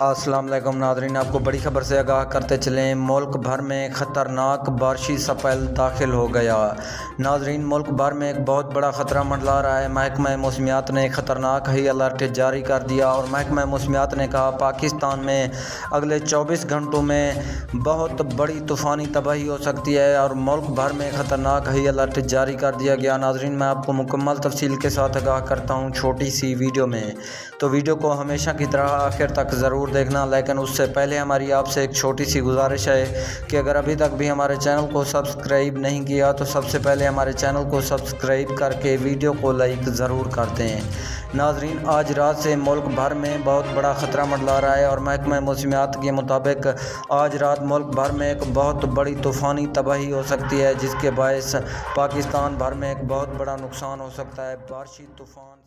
अस्सलाम वालेकुम नाज़रीन, आपको बड़ी खबर से आगाह करते चलें। मुल्क भर में ख़तरनाक बारिशी स्पेल दाखिल हो गया। नाज़रीन, मुल्क भर में एक बहुत बड़ा ख़तरा मंडला रहा है। महकमा मौसमियात ने ख़तरनाक हाई अलर्ट जारी कर दिया और महकमा मौसमियात ने कहा पाकिस्तान में अगले 24 घंटों में बहुत बड़ी तूफ़ानी तबाही हो सकती है और मुल्क भर में ख़तरनाक हाई अलर्ट जारी कर दिया गया। नाज़रीन, मैं आपको मुकम्मल तफसील के साथ आगाह करता हूँ छोटी सी वीडियो में, तो वीडियो को हमेशा की तरह आखिर तक ज़रूर देखना। लेकिन उससे पहले हमारी आपसे एक छोटी सी गुजारिश है कि अगर अभी तक भी हमारे चैनल को सब्सक्राइब नहीं किया तो सबसे पहले हमारे चैनल को सब्सक्राइब करके वीडियो को लाइक ज़रूर कर दें। नाज़रीन, आज रात से मुल्क भर में बहुत बड़ा ख़तरा मंडला रहा है और महकमा मौसमियात के मुताबिक आज रात मुल्क भर में एक बहुत बड़ी तूफ़ानी तबाही हो सकती है, जिसके बायस पाकिस्तान भर में एक बहुत बड़ा नुकसान हो सकता है। बारिशी तूफ़ान